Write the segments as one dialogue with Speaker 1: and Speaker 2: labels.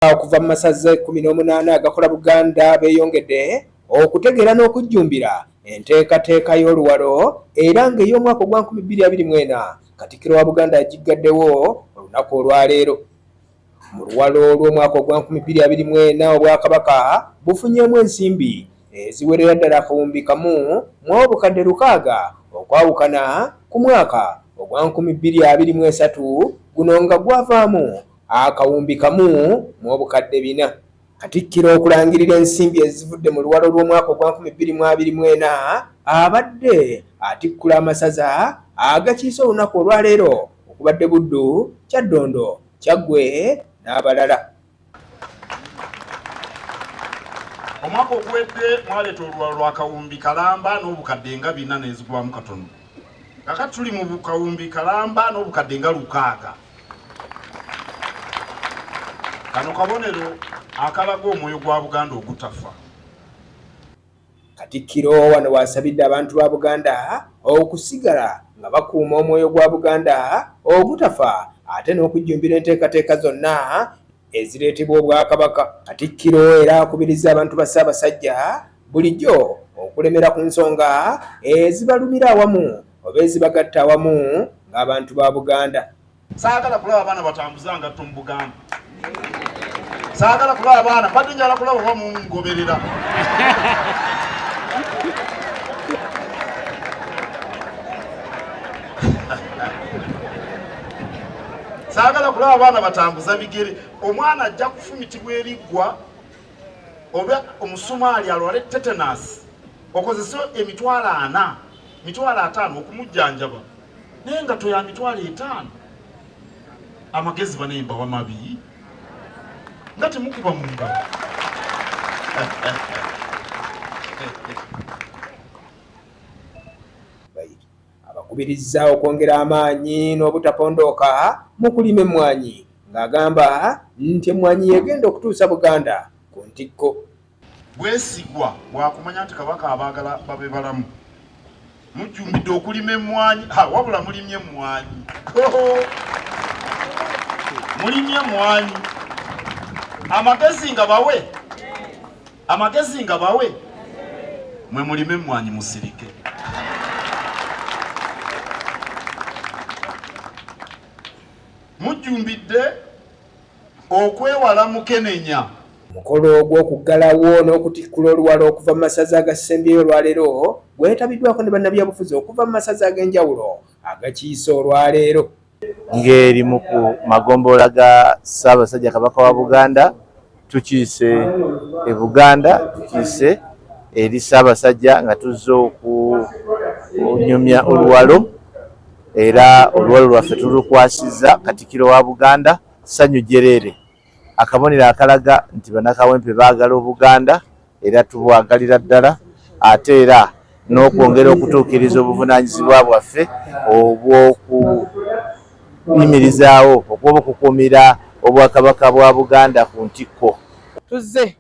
Speaker 1: Okuva mu masaza 18 agakola Buganda beeyongedde okutegeera n'okujjumbira enteekateeka y'oluwalo era ng'ey'omwaka ogwa 2024 Katikkiro wa Buganda yagiggaddewo olunaku olwaleero. Mu luwalo olw'omwaka ogwa 2024 Obwakabaka bufunyeemu ensimbi eziwerera ddala 1,600,000 okwawukana ku mwaka ogwa 2023 guno nga gwavaamu akawumbi 1,400,000. Katikkiro okulangirira ensimbi ezivudde mu luwalo lw'omwaka ogwa 2024 abadde atikkula amasaza agakiise olunaku olwaleero okubadde Buddu, Kyaddondo, Kyaggwe n'abalala.
Speaker 2: Omwaka oguwedde mwaleeta oluwalo lwa kawumbi kalamba n'obukadde nga 4 n'ezigwamu katono. Kakati tuli mu kawumbi kalamba n'obukadde nga 600. Kano kabonero akalaga omwoyo gwa Buganda ogutafa.
Speaker 1: Katikkiro wano wasabidde abantu ba Buganda okusigala nga bakuuma omwoyo gwa Buganda ogutafa ate n'okujjumbira enteekateeka zonna ezireetebwa Obwakabaka. Katikkiro era akubiriza abantu ba Ssaabasajja bulijjo okulemera ku nsonga ezibalumira awamu oba ezibagatta awamu ng'abantu ba Buganda.
Speaker 2: Saagala kulaba abaana batambuza ngatto mu Buganda. Saagala kulaba abaana badde njala kulaba bamungoberera. Saagala kulaba abaana batambuza bigere. Omwana ajja kufumitibwa eriggwa oba omusumaali alwale tetanus okozesa emitwalo 4, mitwalo 5 okumujjanjaba naye nga toya mitwalo 5. Amagezi banemba wamabi nga temukuba mu ngalo.
Speaker 1: Abakubiriza okwongera amaanyi n'obutapondooka mu kulima emmwanyi ng'agamba nti emmwanyi yegenda okutuusa Buganda ku ntikko.
Speaker 2: Bwesigwa bwakumanya nti Kabaka abaagala babe balamu. Mujjumbidde okulima emmwanyi, wabula mulimye emmwanyi. Mulimye emmwanyi. Amagezi nga bawe mwe mulime emmwanyi musirike. Mujjumbidde okwewala mukenenya.
Speaker 1: Omukolo gw'okuggalawo n'okutikkula oluwalo okuva mu masaza agasembyeyo olwaleero gwetabiddwako ne bannabyabufuzi okuva mu masaza ag'enjawulo agakiise olwaleero.
Speaker 3: Ng'eri mu ku magombolola ga Ssaabasajja Kabaka wa Buganda tukiise e Buganda, tukiise eri Ssaabasajja nga tuzze okunyumya oluwalo era oluwalo lwaffe tulukwasizza Katikkiro wa Buganda Ssanyu Jjereere, akabonero akalaga nti bannakawempe baagala Obuganda era tubwagalira ddala ate era n'okwongera okutuukiriza obuvunaanyizibwa bwaffe obw'okuyimirizaawo okukuumira Obwakabaka bwa Buganda ku ntikko.
Speaker 4: Tuzze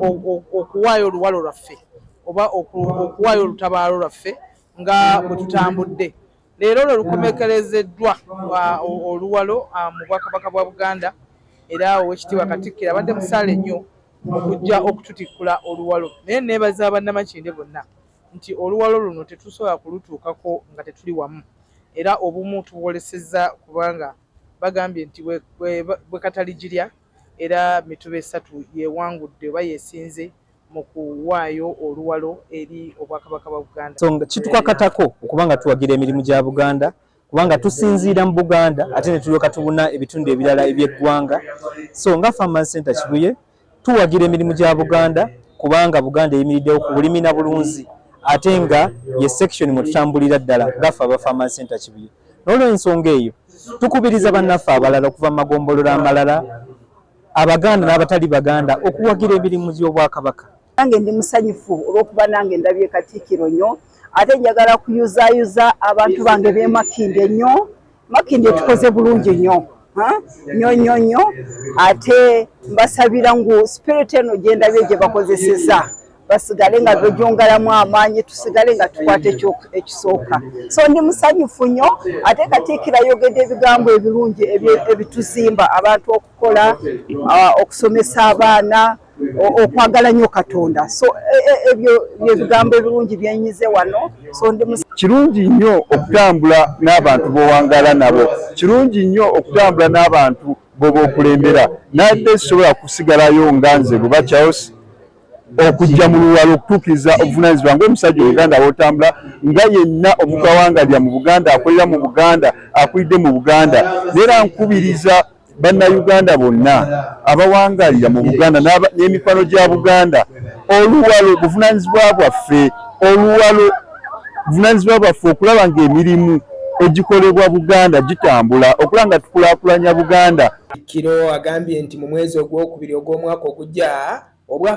Speaker 4: okuwaayo oluwalo lwaffe oba okuwaayo olutabaalo lwaffe nga bwe tutambudde. Leero lwe lukomekerezeddwa oluwalo mu Bwakabaka bwa Buganda era Oweekitiibwa Katikkiro abadde musaale nnyo okujja okututikkula oluwalo. Naye neebaza bannamakinde bonna nti oluwalo luno tetusobola kulutuukako nga tetuli wamu era obumu tubwolesezza kubanga bagambye nti bwe kataligirya era Mituba 3 yeewangudde oba yeesinze mu kuwaayo oluwalo eri Obwakabaka bwa Buganda.
Speaker 5: So kitukakatako okubanga tuwagira emirimu gya Buganda kubanga tusinziira mu Buganda ate ne tulyoka tubuna ebitundu ebirala eby'eggwanga. So nga Farmers Center Kibuye tuwagira emirimu gya Buganda kubanga Buganda eyimiriddewo ku bulimi na bulunzi ate nga ye section mwe tutambulira ddala ngaffe aba Farmers Center Kibuye. N'olw'ensonga eyo tukubiriza bannaffe abalala okuva mu magombolola amalala Abaganda n'abatali Baganda okuwagira emirimu gy'Obwakabaka.
Speaker 6: Nange ndi musanyufu olw'okuba nange ndabye Katikkiro nnyo ate njagala kuyuzaayuza abantu bange b'e Makindye nnyo. Makindye tukoze bulungi nnyo nnyo ate mbasabira ngu spirit eno gye ndabye gye bakozeseza basigale nga bejongalamu amaanyi tusigale nga tukwata ekisooka. So ndi musanyufu nnyo ate Katikkiro ayogedde ebigambo ebirungi ebituzimba abantu okukola, okusomesa abaana, okwagala nnyo Katonda. So ebyo ebigambo ebirungi byenyize wano. So ndi
Speaker 7: kirungi nnyo okutambula n'abantu b'owangala nabo, kirungi nnyo okutambula n'abantu b'oba okulembera, nadde sisobola kusigalayo nga nze Buba Charles okujja mu luwalo okutuukiriza obuvunaanyizibwa ng'omusajja Oluganda w'otambula nga yenna omukawangalira mu Buganda, akolera mu Buganda, akulidde mu Buganda. Era nkubiriza bannayuganda bonna abawangalira mu Buganda n'emikwano gya Buganda, oluwalo buvunaanyizibwa bwaffe, oluwalo buvunaanyizibwa bwaffe okulaba ng'emirimu egikolebwa Buganda gitambula, okulaba nga tukulaakulanya Buganda.
Speaker 1: Katikkiro agambye nti mu mwezi ogwokubiri ogw'omwaka ogujja